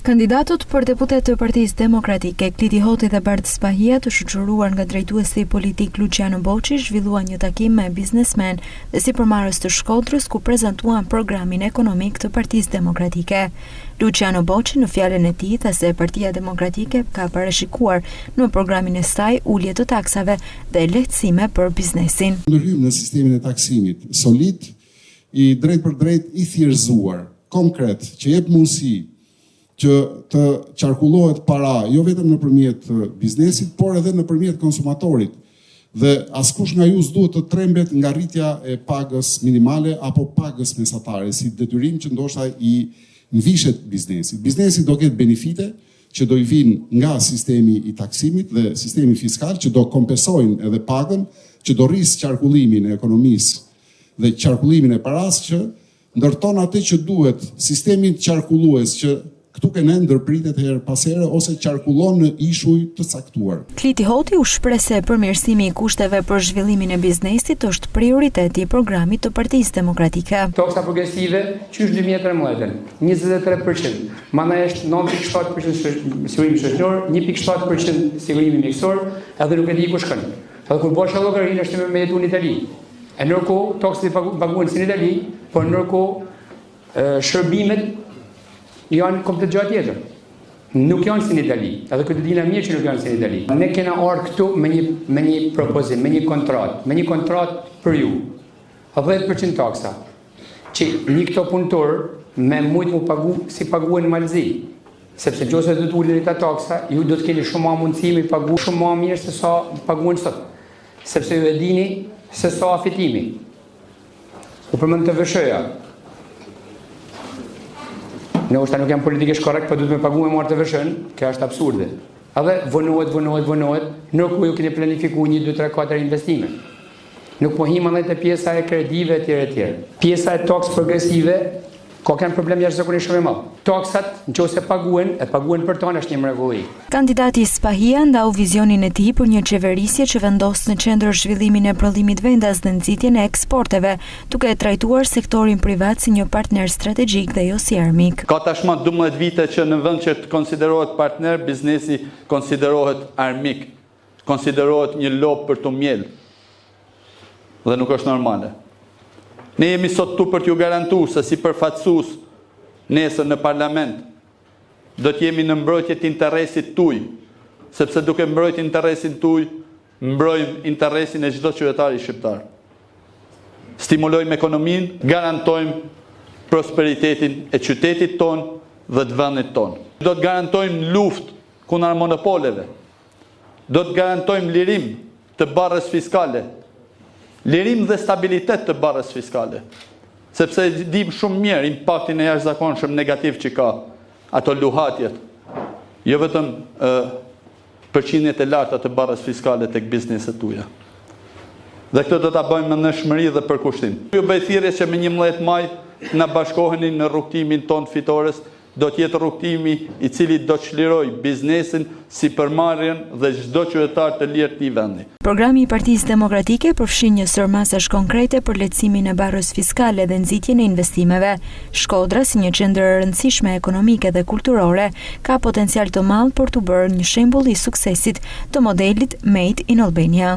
Kandidatët për deputet të Partisë Demokratike, Kliti Hoti dhe Bardh Spahia, të shoqëruar nga drejtuesi politik Luciano Boçi, zhvilluan një takim me biznesmen dhe sipërmarrës të Shkodrës, ku prezantuan programin ekonomik të Partisë Demokratike. Luciano Boçi në fjalën e tij tha se Partia Demokratike ka parashikuar në programin e saj ulje të taksave dhe lehtësime për biznesin. Ndërhym në sistemin e taksimit solid, i drejt për drejt, i thjerëzuar, konkret, që jep mundësi që të qarkullohet para jo vetëm nëpërmjet biznesit, por edhe nëpërmjet konsumatorit. Dhe askush nga ju s'duhet të trembet nga rritja e pagës minimale apo pagës mesatare, si detyrim që ndoshta i nvishet biznesit. Biznesi do ketë benefite që do i vinë nga sistemi i taksimit dhe sistemi fiskal, që do kompensojnë edhe pagën, që do rrisë qarkullimin e ekonomisë dhe qarkullimin e paras, që ndërton atë që duhet sistemin qarkullues që këtu ne ndërpritet herë pas here ose qarkullon në ishuj të caktuar. Kliti Hoti u shpreh se përmirësimi i kushteve për zhvillimin e biznesit është prioriteti i programit të Partisë Demokratike. Taksa progresive qysh 2013, 23%, mandej është 9.7% sigurimi shoqëror, 1.7% sigurimi mjekësor, edhe nuk e di ku shkon. Edhe kur bosh llogarinë është me jetu në Itali. E ndërkohë taksat paguhen si në Itali, por ndërkohë shërbimet janë komplet gjë tjetër. Nuk janë si në Itali, edhe këtë dina mirë që nuk janë si në Itali. Ne kena ardhur këtu me një propozim, me një kontratë për ju. 10% taksa, që një këto punëtor me mujt mu pagu si paguhen në Malzi. Sepse nëse do të uleni ta taksa, ju do të keni shumë më mundësi me pagu shumë më mirë se sa paguhen sot. Sepse ju e dini se sa fitimi. U përmend të vëshëja. Në është nuk jam politikisht korrekt, po duhet me pagu me marrë të vëshën, kjo është absurde. Edhe vonohet, nuk ju keni planifikuar 1, 2, 3, 4 investime. Nuk po him edhe te pjesa e kredive etj. Pjesa e taks progresive ka kanë problem jashtëzakonisht shumë të madh. Taksat nëse paguhen për tonë është një mrekulli. Kandidati Spahia ndau vizionin e tij për një qeverisje që vendos në qendër zhvillimin e prodhimit vendas dhe nxitjen e eksporteve, duke e trajtuar sektorin privat si një partner strategjik dhe jo si armik. Ka tashmë 12 vite që në vend që të konsiderohet partner, biznesi konsiderohet armik, konsiderohet një lopë për të mjel. Dhe nuk është normale. Ne jemi sot tu për t'ju garantu se si përfaqësues nesër në parlament do t'jemi në mbrojtje të interesit tuaj, sepse duke mbrojt interesin tuaj, mbrojmë interesin e çdo qytetari shqiptar. Stimulojmë ekonominë, garantojmë prosperitetin e qytetit ton dhe të vendit ton. Do të garantojmë luftë kundër monopoleve. Do të garantojmë lirim të barrës fiskale. Lirim dhe stabilitet të barrës fiskale, sepse dim shumë mirë impaktin e jashtëzakonshëm negativ që ka ato luhatjet, jo vetëm përqindjet e larta të barrës fiskale tek bizneset tuaja. Dhe këtë do ta bëjmë me nëshmëri dhe përkushtim. Ju bëj thirrje që me 11 maj na bashkoheni në rrugtimin ton fitores, do t'jetë rrugtimi i cili do të çliroj biznesin, sipërmarrjen dhe çdo qytetar të lirë të vendi. Programi i Partisë Demokratike përfshin një sër masash konkrete për lehtësimin e barrës fiskale dhe nxitjen e investimeve. Shkodra, si një qendër e rëndësishme ekonomike dhe kulturore, ka potencial të madh për të bërë një shembull i suksesit të modelit Made in Albania.